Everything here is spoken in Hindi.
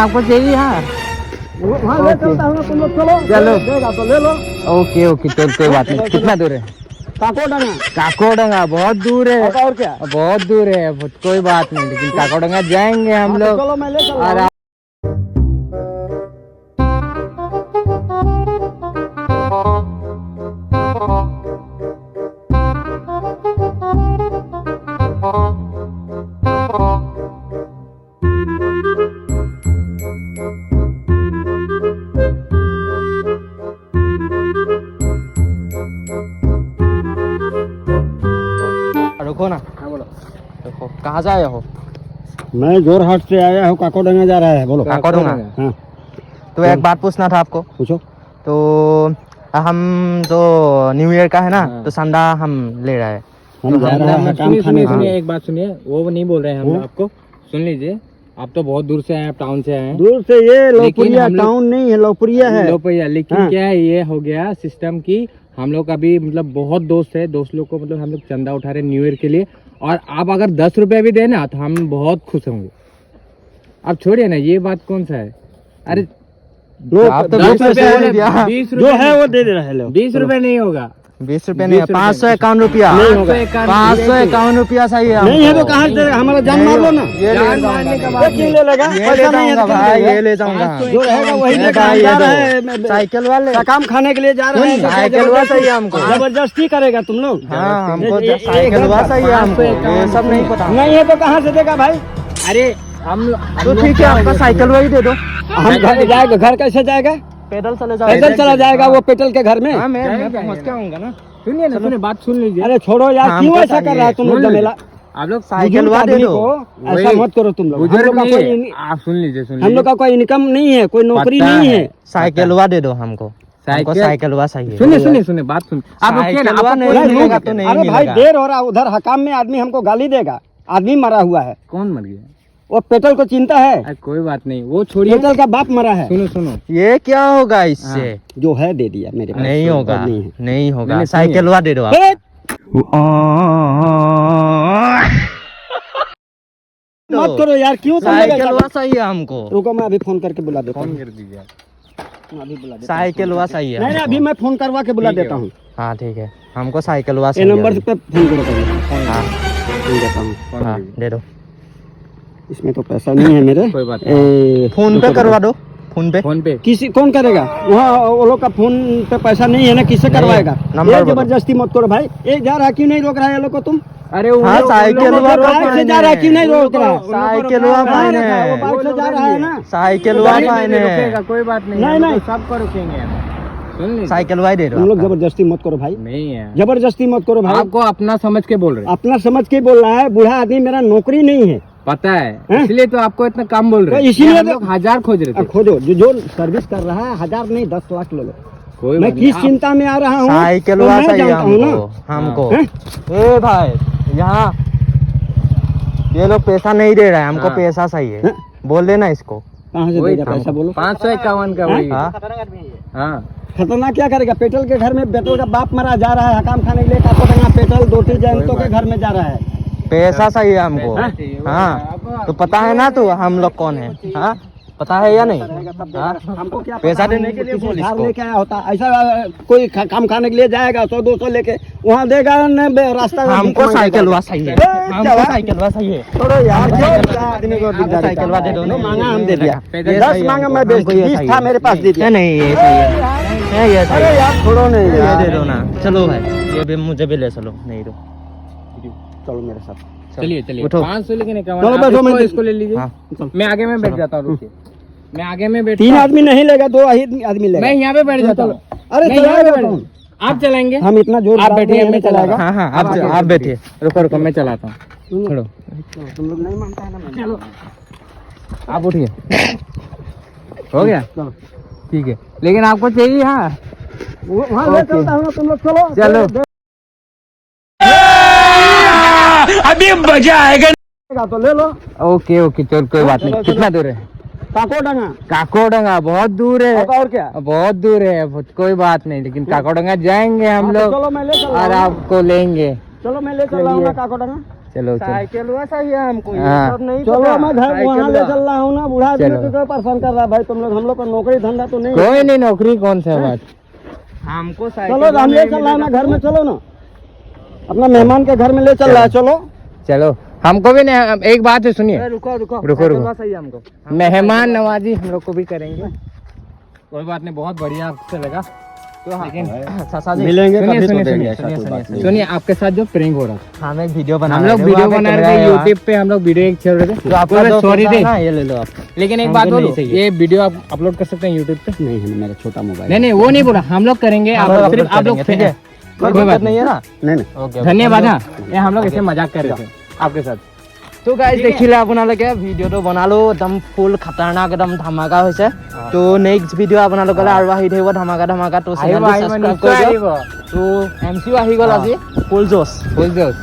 आपको चाहिए? हाँ वहाँ ले चलता हूँ, तुम लोग चलो। चलो। देगा तो ले लो। ओके ओके, चल कोई बात नहीं। कितना दूर है? काकोडंगा। काकोडंगा बहुत दूर है। और क्या? बहुत दूर है, कोई बात नहीं, लेकिन काकोडंगा जाएंगे हम हाँ, तो लोग। चलो मैं ले चल और रहा हूँ। रुको ना। हाँ, बोलो। देखो कहाँ से आए हो? मैं जोरहाट से आया हूँ, काकोडंगा जा रहा है। बोलो। काकोडंगा। हाँ, तो एक बात पूछना था आपको। पूछो। तो हम तो न्यू ईयर का है ना, तो संडा हम ले रहे हैं। हम जा रहे हैं काम खाने। सुनिए एक बात सुनिए, वो नहीं बोल रहे हैं हम आपको, सुन लीजिए। आप तो बहुत दूर से आए, आप टाउन से आए। दूर से, ये लोपुरिया टाउन नहीं है, लोपुरिया है। लोपुरिया, लेकिन हाँ। क्या है, ये हो गया सिस्टम की हम लोग अभी मतलब बहुत दोस्त है, दोस्त लोग को मतलब हम लोग चंदा उठा रहे न्यू ईयर के लिए, और आप अगर 10 रुपए भी देना तो हम बहुत खुश होंगे। आप छोड़िए ना, ये बात कौन सा है? अरे आप तो 10 20 रुपये रुपए, दिया। 20 जो है वो दे रहे हैं। 20 रुपए नहीं होगा। 20 रुपये नहीं, 551 रुपया। नहीं होगा। 551 रुपया सही है। नहीं है तो कहाँ से देगा? हमारा जान मार लो ना। ये ले जान मारने का जाऊंगा। बात क्यों ले लेगा? ये ले पैसा नहीं है जाऊंगा तो क्यों भाई, लेगा? ये ले जाऊंगा। जो रहेगा वही ये लेगा। भाई, जा ये रहे दो। हैं साइकिल वाले काम खाने के लिए जा रहे हैं। साइकिल वाला सही है हमको। जबरदस्ती करेगा तुम लोग। हाँ, हमको ये साइकिल वाला सही है हमको। ये सब नहीं पता। नहीं है तो कहाँ से देगा भाई? अरे हम तो ठीक है, आपका साइकिल वही दे दो। हम घर जाएगा, घर कैसे जाएगा? पैदल चले जाओ। पैदल चला जाएगा वो पेट्रोल के घर में। हाँ, मैं पहुंच के आऊंगा ना। सुनिए ना, सुनिए बात सुन लीजिए। अरे छोड़ो यार, हाँ, क्यों हमको ऐसा कर रहा है तुम लोग? चाहिए। जमेला आप लोग साइकिल बुजुर्ग वाला दे आदमी दो। को ऐसा वही। मत करो तुम लोग। हम बुजुर्ग लोग का नहीं कोई है। आप सुन लीजिए, सुन हम लीजिए। लोग का कोई इनकम नहीं है, कोई नौकरी पता नहीं है। है। साइकिल वा दे दो हमको। हमको साइकिल वा चाहिए। सुनिए सुनिए सुनिए, बात सुन। आप रुकिए ना, साइकिल आपको वाला कोई नहीं नहीं मिलेगा मिलेगा। तो नहीं अरे भाई मिलेगा। देर हो रहा है, उधर हकाम में आदमी हमको गाली देगा। आदमी मरा हुआ है, कौन मर गया? वो पेट्रोल को चिंता है। अरे कोई बात नहीं, वो छोड़िए। पेट्रोल का बाप मरा है। सुनो सुनो, ये क्या होगा इससे? जो है दे दिया मेरे पास। नहीं होगा, नहीं है। नहीं होगा। नहीं, साइकिल वा दे दो आप। ए, मत करो यार, क्यों साइकिल वा चाहिए हमको। रुको, मैं अभी फोन करके बुला देता हूँ। कर दीजिए। अभी बुला देता साइकिल वा चाहिए हूँ। नहीं नहीं, हमको। अभी मैं फोन करवा के बुला देता हूँ। हाँ ठीक है, हमको साइकिल वा ये चाहिए। नंबर अभी। पे फोन करो पहले। हाँ फोन देता हूँ। हाँ, दे दो। इसमें तो पैसा नहीं है मेरे। कोई बात फोन पे करवा दो। फोन पे। फोन पे किसी कौन करेगा वहाँ? वो लोग का फोन पे पैसा नहीं है ना, किससे नहीं है। करवाएगा? नंबर ये बोलो। जबरदस्ती मत करो भाई। एक जा रहा क्यों नहीं रोक रहा है ये लोग को तुम? अरे हाँ, साइकिल वा लोग बाइक से जा रहा है क्यों नहीं रोक रहा है? साइकिल वा कहाँ फाइन रखा है? वो है। बाइक से जा रहा है ना। साइकिल वा फाइन है। रुकेगा, कोई बात नहीं। नहीं, हम लोग नहीं। सबको रुकेंगे। सुन लीजिए। साइकिल वा दे दो तुम लोग आपका। जबरदस्ती मत करो भाई, नहीं है, जबरदस्ती मत करो भाई। आपको अपना समझ के बोल रहे हैं। अपना समझ के बोल रहा है। बूढ़ा आदमी, मेरा नौकरी नहीं है। पता है, हैं? इसलिए तो आपको इतना कम बोल रहे तो हैं। इसीलिए हम तो- लोग 1000 खोज रहे अब थे। खोजो, जो सर्विस कर रहा है 1000 नहीं 10 लाख ले लो। कोई मैं बात नहीं। किस चिंता में आ रहा हूँ? साइकिल तो वा मैं चाहिए जानता हूँ ना। हमको। हमको हैं? ए भाई, यहाँ ये लोग पैसा नहीं दे रहा है हमको। हाँ। पैसा चाहिए। हैं? बोल देना इसको। कहाँ से वही देगा पैसा? बोलो। 551 का वही। हाँ? हाँ, खतरनाक क्या करेगा? पेट्रोल के घर में पेट्रोल का बाप मरा जा रहा है। हकाम खाने के लिए काकोडंगा पेट्रोल 2-3 जयंतों के घर में जा रहा है। पैसा चाहिए हमको। पैसा चाहिए, वो हाँ, तो पता है ना तू हम लोग कौन है? हाँ, पता है या नहीं? हाँ? हमको क्या पैसा पता, देने हम के लिए किसी बोल धार इसको। लेके आया होता ऐसा? कोई काम खाने के लिए जाएगा 100-200 लेके वहाँ देगा न रास्ता में हमको भीख साइकिल मांगेगा। वा चाहिए। ए, हमको चला। साइकिल वा चाहिए। छोड़ो यार, साइकिल क्या आदमी को आपको दिक्कत साइकिल वा दे दो। है? मांगा हम दे दिया। ये 10 चाहिए मांगा हमको। मैं बेच हमको ये 20 चाहिए। था मेरे पास दे दिया। नहीं, ये चाहिए। ये अरे चाहिए। यार छोड़ो नहीं ये यार। दे दो ना। चलो भाई, ये भी मुझे भी ले चलो। नहीं दो। चलो मेरे साथ। चलिए चलिए। उठो। 500 लेकिन चलो इक्यावन, आप बैठो, इसको- मैं- इसको ले लीजिए। हाँ। मैं आगे में बैठ जाता हूँ, रुकिए। मैं आगे में बैठ 3 आदमी नहीं लेगा, 2 आदमी लेगा। मैं यहाँ पे बैठ जाता हूँ। अरे मैं चला यहाँ पे गया बैठ- कौन? आप चलाएंगे? हम इतना जोर आप बैठिए, मैं चलाएगा। हाँ हाँ, आप बैठिए। रुको रुको, मैं चलाता हूँ। छोड़ो, तुम लोग नहीं मानता है ना। चलो आप उठिए। हो गया, चलो ठीक है। लेकिन आपको चाहिए? हाँ, वहाँ ले चलता हूँ ना, तुम लोग चलो। चलो। अभी मजा आएगा। तो ले लो। ओके ओके, चल कोई बात नहीं। कितना दूर है? काकोडंगा। काकोडंगा बहुत दूर है। और क्या? बहुत दूर है, कोई बात नहीं, लेकिन काकोडंगा जाएंगे हम हाँ, तो लोग चलो मैं ले चल रहा और हूँ। आपको लेंगे। चलो मैं ले चल रहा हूँ ना काकोडंगा। चलो चलो साइकिल हुआ चाहिए हमको, ये हाँ। सब नहीं चलो पता। मैं घर साइकिल वहाँ ले हुआ। चल रहा हूँ ना, बूढ़ा आदमी चलो। को क्यों परेशान कर रहा है भाई तुम लोग, हम लोग का नौकरी धंधा तो नहीं है। कोई नहीं, नौकरी कौन सा बात। हमको साइकिल चलो हम ले चल रहा है मैं घर में, चलो ना अपना मेहमान के घर में ले चल रहा है, चलो। चलो हमको भी नहीं, एक बात है सुनिए, रुको रुको रुको, साइकिल रुको। हुआ चाहिए हमको। मेहमान नवाजी हम लोग को भी करेंगे, कोई बात नहीं, बहुत बढ़िया आपसे लगा। तो लेकिन चाचा जी मिलेंगे सुनिए कभी तो सुनिए देंगे, सुनिए ऐसा कोई बात नहीं। सुनिए, आपके साथ जो प्रैंक हो रहा था, हम एक वीडियो बना हम रहे लोग थे, वीडियो वहाँ पे बना कैमरा रहे थे, है वहाँ। यूट्यूब पे हम लोग वीडियो एक छोड़ रहे तो थे, आपका बोले जो सॉरी पैसा दे। ना, ये ले लो आप। लेकिन एक हमको बात नहीं बोलो, चाहिए। ये वीडियो आप अपलोड कर सकते हैं यूट्यूब पे? नहीं है मेरा छोटा मोबाइल। नहीं नहीं, वो नहीं बोला, हम लोग करेंगे, हम आप लोग सिर्फ upload आप लोग करेंगे, ठीक है? कोई कोई बात दिक्कत नहीं है ना। नहीं नहीं ओके धन्यवाद। हाँ, ये हम लोग ऐसे मजाक कर रहे थे आपके साथ। তো গাইজ দেখিলে আপোনালোকে ভিডিঅ'টো বনালো, একদম ফুল খাতাৰনাক, একদম ধামাকা হৈছে। তো নেক্সট ভিডিঅ' আপোনালোকলৈ আৰু আহি থাকিব ধামাকা ধামাকা। তো চেনেলটো ছাবস্ক্ৰাইব কৰি দিয়ক। তো MC ও আহি গ'ল আজি, ফুল জোচ। ফুল জোশ।